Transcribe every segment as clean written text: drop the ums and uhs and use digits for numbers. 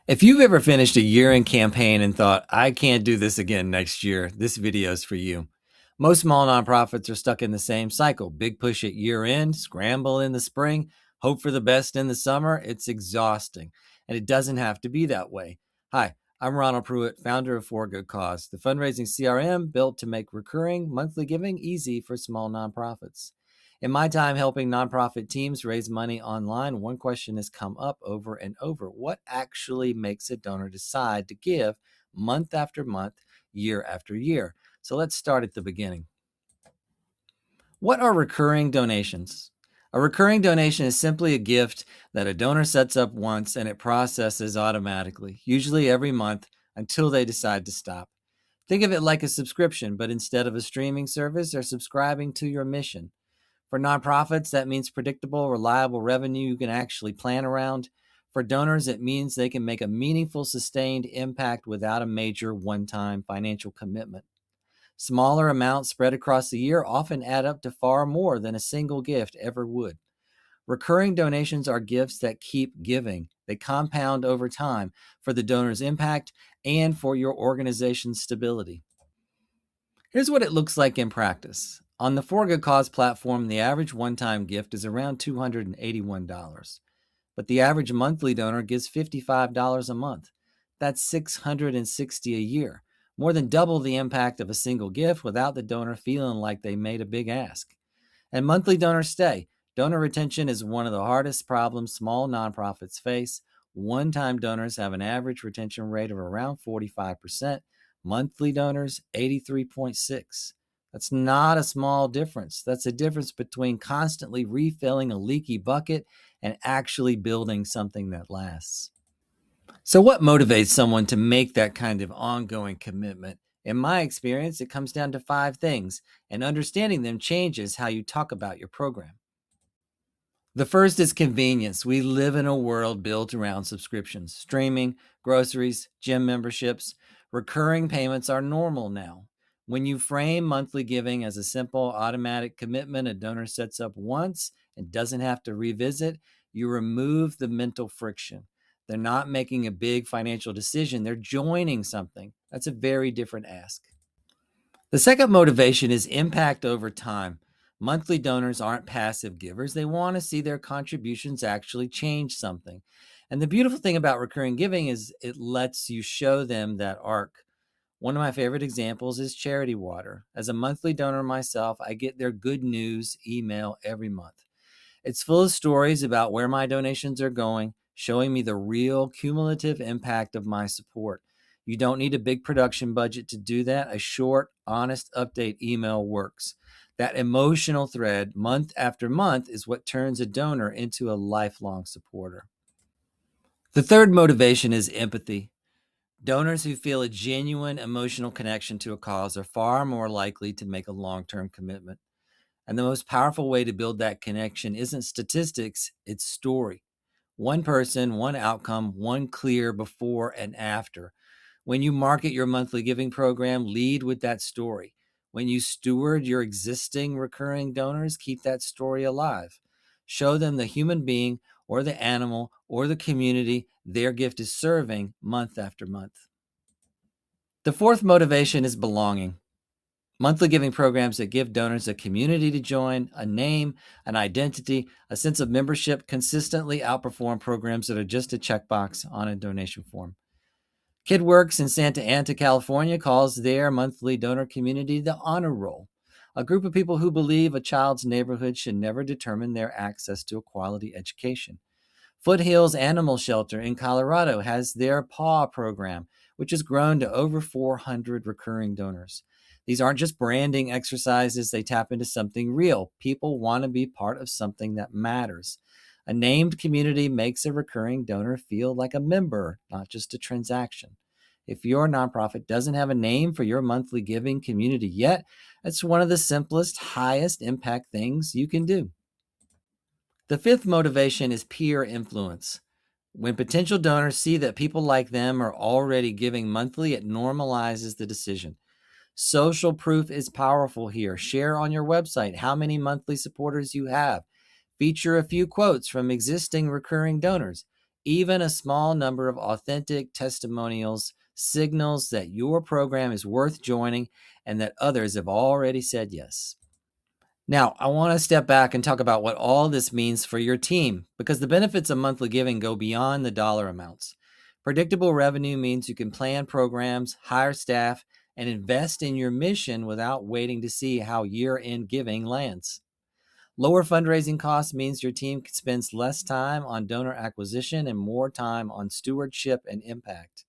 If you've ever finished a year-end campaign and thought, I can't do this again next year, this video is for you. Most small nonprofits are stuck in the same cycle. Big push at year end, scramble in the spring, hope for the best in the summer. It's exhausting, and it doesn't have to be that way. Hi, I'm Ronald Pruitt, founder of For Good Cause, the fundraising CRM built to make recurring monthly giving easy for small nonprofits. In my time helping nonprofit teams raise money online, one question has come up over and over. What actually makes a donor decide to give month after month, year after year? So let's start at the beginning. What are recurring donations? A recurring donation is simply a gift that a donor sets up once and it processes automatically, usually every month until they decide to stop. Think of it like a subscription, but instead of a streaming service, they're subscribing to your mission. For nonprofits, that means predictable, reliable revenue you can actually plan around. For donors, it means they can make a meaningful, sustained impact without a major one-time financial commitment. Smaller amounts spread across the year often add up to far more than a single gift ever would. Recurring donations are gifts that keep giving. They compound over time for the donor's impact and for your organization's stability. Here's what it looks like in practice. On the For Good Cause platform, the average one-time gift is around $281, but the average monthly donor gives $55 a month. That's $660 a year, more than double the impact of a single gift without the donor feeling like they made a big ask. And monthly donors stay. Donor retention is one of the hardest problems small nonprofits face. One-time donors have an average retention rate of around 45%. Monthly donors, 83.6. That's not a small difference. That's a difference between constantly refilling a leaky bucket and actually building something that lasts. So what motivates someone to make that kind of ongoing commitment? In my experience, it comes down to 5 things, and understanding them changes how you talk about your program. The first is convenience. We live in a world built around subscriptions, streaming, groceries, gym memberships. Recurring payments are normal now. When you frame monthly giving as a simple automatic commitment a donor sets up once and doesn't have to revisit, you remove the mental friction. They're not making a big financial decision, they're joining something. That's a very different ask. The second motivation is impact over time. Monthly donors aren't passive givers. They want to see their contributions actually change something. And the beautiful thing about recurring giving is it lets you show them that arc. One of my favorite examples is Charity Water. As a monthly donor myself, I get their good news email every month. It's full of stories about where my donations are going, showing me the real cumulative impact of my support. You don't need a big production budget to do that. A short, honest update email works. That emotional thread, month after month, is what turns a donor into a lifelong supporter. The third motivation is empathy. Donors who feel a genuine emotional connection to a cause are far more likely to make a long-term commitment. And the most powerful way to build that connection isn't statistics, it's story. One person, one outcome, one clear before and after. When you market your monthly giving program, lead with that story. When you steward your existing recurring donors, keep that story alive. Show them the human being or the animal or the community their gift is serving month after month. The fourth motivation is belonging. Monthly giving programs that give donors a community to join, a name, an identity, a sense of membership consistently outperform programs that are just a checkbox on a donation form. KidWorks in Santa Ana, California calls their monthly donor community the Honor Roll, a group of people who believe a child's neighborhood should never determine their access to a quality education. Foothills Animal Shelter in Colorado has their PAW program, which has grown to over 400 recurring donors. These aren't just branding exercises, they tap into something real. People want to be part of something that matters. A named community makes a recurring donor feel like a member, not just a transaction. If your nonprofit doesn't have a name for your monthly giving community yet, it's one of the simplest, highest impact things you can do. The fifth motivation is peer influence. When potential donors see that people like them are already giving monthly, it normalizes the decision. Social proof is powerful here. Share on your website how many monthly supporters you have. Feature a few quotes from existing recurring donors. Even a small number of authentic testimonials signals that your program is worth joining and that others have already said yes. Now, I want to step back and talk about what all this means for your team, because the benefits of monthly giving go beyond the dollar amounts. Predictable revenue means you can plan programs, hire staff, and invest in your mission without waiting to see how year-end giving lands. Lower fundraising costs means your team spends less time on donor acquisition and more time on stewardship and impact.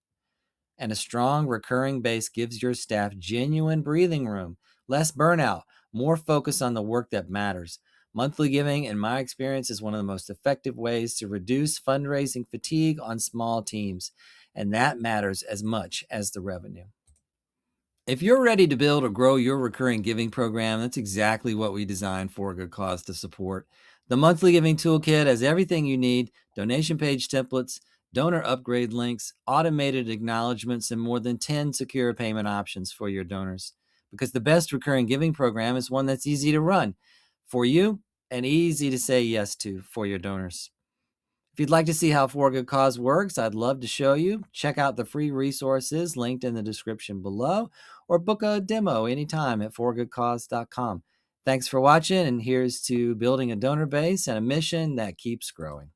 And a strong recurring base gives your staff genuine breathing room, less burnout, more focus on the work that matters. Monthly giving, in my experience, is one of the most effective ways to reduce fundraising fatigue on small teams, and that matters as much as the revenue. If you're ready to build or grow your recurring giving program, that's exactly what we designed For a Good Cause to support. The Monthly Giving Toolkit has everything you need: donation page templates, donor upgrade links, automated acknowledgments, and more than 10 secure payment options for your donors. Because the best recurring giving program is one that's easy to run for you and easy to say yes to for your donors. If you'd like to see how For a Good Cause works, I'd love to show you. Check out the free resources linked in the description below, or book a demo anytime at foragoodcause.com. Thanks for watching, and here's to building a donor base and a mission that keeps growing.